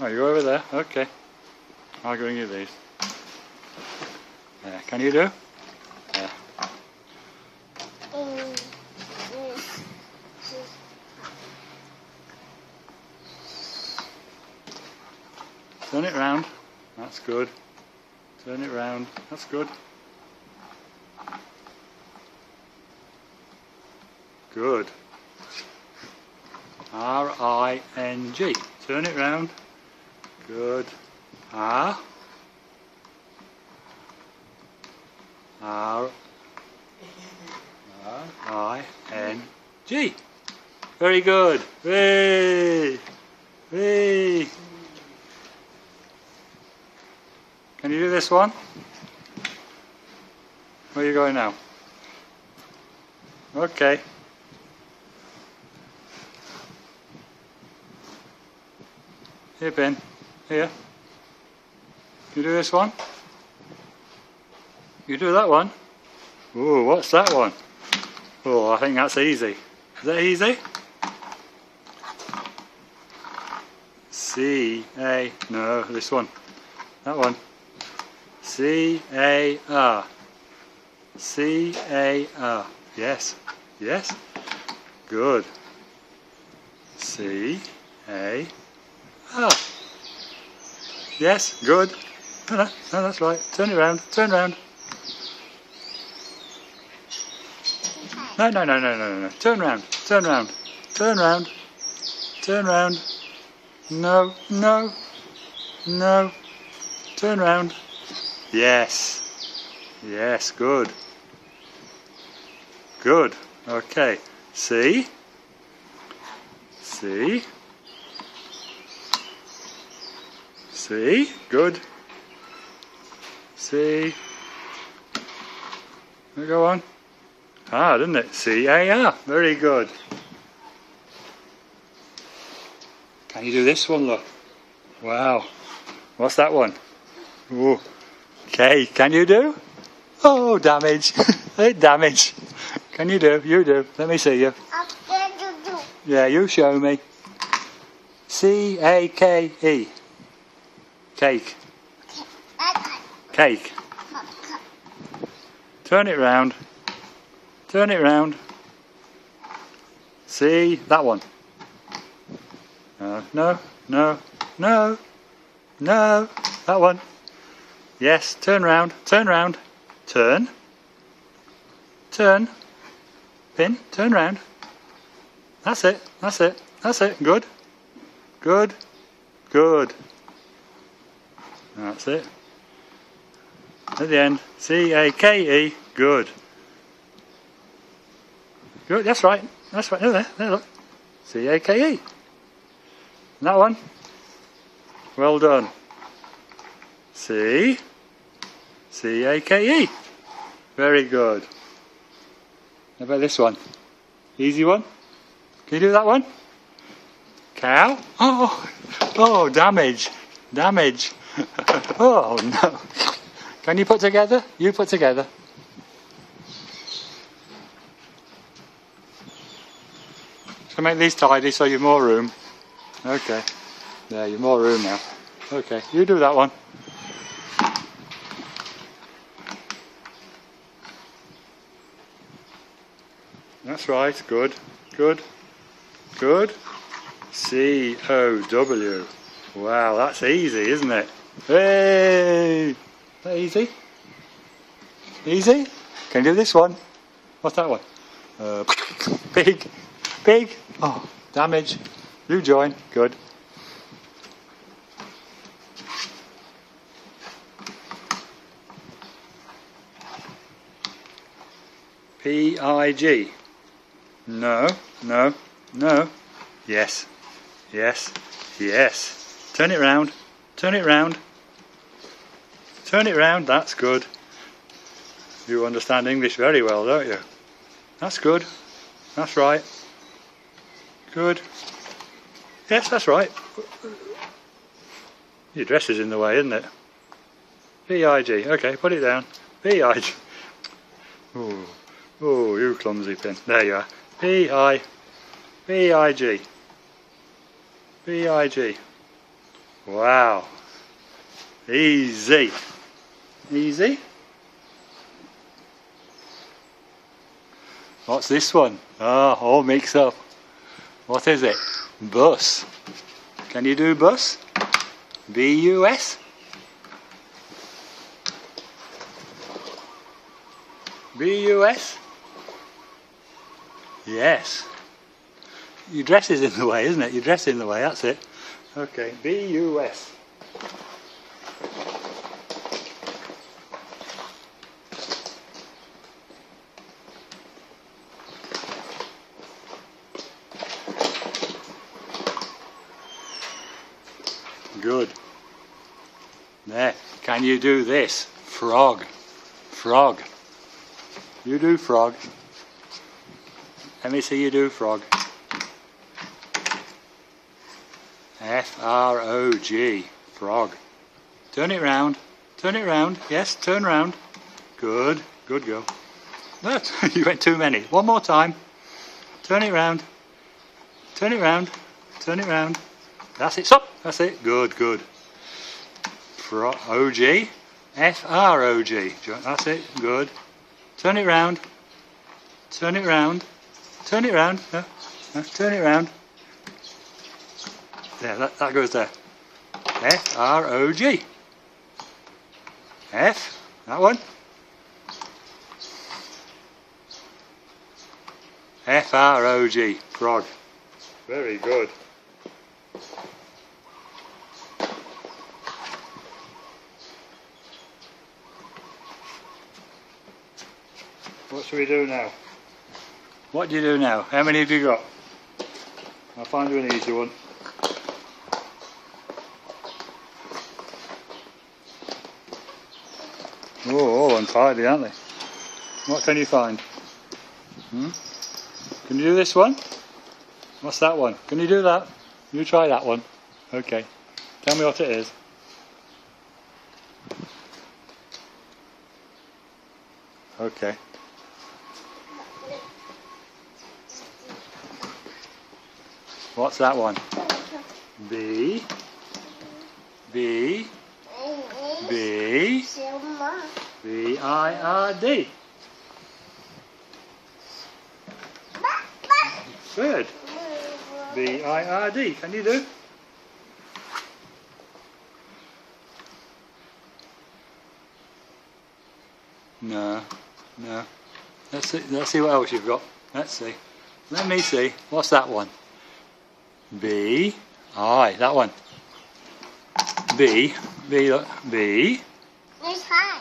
Oh, you over there? Okay. I'll bring you these. There. Can you do? There. Turn it round. That's good. Turn it round. That's good. Good. R-I-N-G. Turn it round. Good. R. R-I-N-G. Very good. Whee! Whee! Can you do this one? Where are you going now? Okay. Here, Ben. Here. You do this one? You do that one? Ooh, what's that one? Oh, I think that's easy. Is that easy? C-A... No, this one. That one. C-A-R. C-A-R. Yes. Yes. Good. C-A-R. Yes, good. No, no, no, that's right. Turn it round. Turn round. No, no, no, no, no, no. Turn round. Turn round. Turn round. Turn round. No, no, no. Turn round. Yes. Yes, good. Good. Okay. C. C. C. Good. C. Go on. Hard, isn't it? C-A-R. Very good. Can you do this one, look? Wow. What's that one? Ooh. K. Can you do? Oh, damage. Hey, damage. Can you do? You do. Let me see you. Yeah, you show me. C-A-K-E. Cake. Cake. Turn it round. Turn it round. See that one. No, no, no, no, no. That one. Yes, turn round. Turn round. Turn. Turn. Pin. Turn round. That's it. That's it. That's it. Good. Good. Good. That's it. At the end. C-A-K-E. Good. Good. That's right. That's right. There, there, look. C-A-K-E. That one. Well done. C. C-A-K-E. Very good. How about this one? Easy one. Can you do that one? Cow. Oh. Oh, damage. Damage. Oh, no. Can you put together? You put together. So make these tidy so you've more room. Okay. There, you've more room now. Okay, you do that one. That's right. Good. Good. Good. C-O-W. Wow, that's easy, isn't it? Hey! Is that easy? Easy? Can you do this one? What's that one? Pig. Pig. Oh, damage. You join. Good. P-I-G. No, no, no. Yes, yes, yes. Turn it round. Turn it round. Turn it round. That's good. You understand English very well, don't you? That's good. That's right. Good. Yes, that's right. Your dress is in the way, isn't it? P-I-G. Okay, put it down. P-I-G. Oh, oh, you clumsy pin. There you are. P-I-G. P-I-G. Wow. Easy. Easy. What's this one? Oh, all mixed up. What is it? Bus. Can you do bus? B-U-S? B-U-S? Yes. Your dress is in the way, isn't it? Your dress is in the way, that's it. Okay, B-U-S. Good. There. Can you do this? Frog. Frog. You do frog. Let me see you do frog. F-R-O-G. Frog. Turn it round. Turn it round. Yes, turn round. Good. Good girl. No, you went too many. One more time. Turn it round. Turn it round. Turn it round. That's it. Stop. That's it. Good, good. O-G. F-R-O-G. That's it. Good. Turn it round. Turn it round. Turn it round. No. No. Turn it round. There, that goes there. F-R-O-G. F. That one. F-R-O-G. Frog. Very good. What should we do now? What do you do now? How many have you got? I'll find you an easy one. Oh, all untidy, aren't they? What can you find? Can you do this one? What's that one? Can you do that? You try that one. Okay. Tell me what it is. Okay. What's that one? B. B. B. B-I-R-D. Bird. B-I-R-D. Can you do? No. No. Let's see what else you've got. Let's see. Let me see. What's that one? B. I. That one. B. B. Look. B.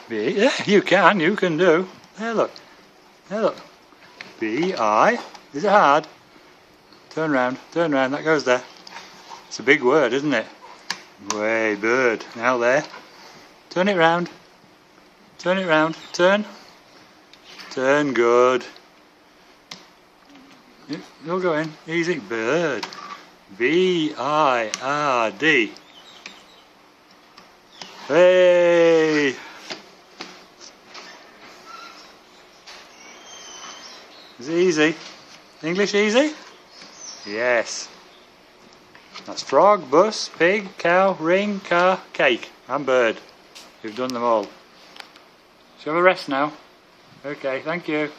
B. Yeah, you can do. There, look. There, look. B. I. Is it hard? Turn round. Turn round. That goes there. It's a big word, isn't it? Way, bird. Now there. Turn it round. Turn it round. Turn. Turn. Good. You'll go in. Easy. Bird. B-I-R-D. Hey! Is it easy? English easy? Yes. That's frog, bus, pig, cow, ring, car, cake, and bird. We've done them all. Shall we have a rest now? Okay, thank you.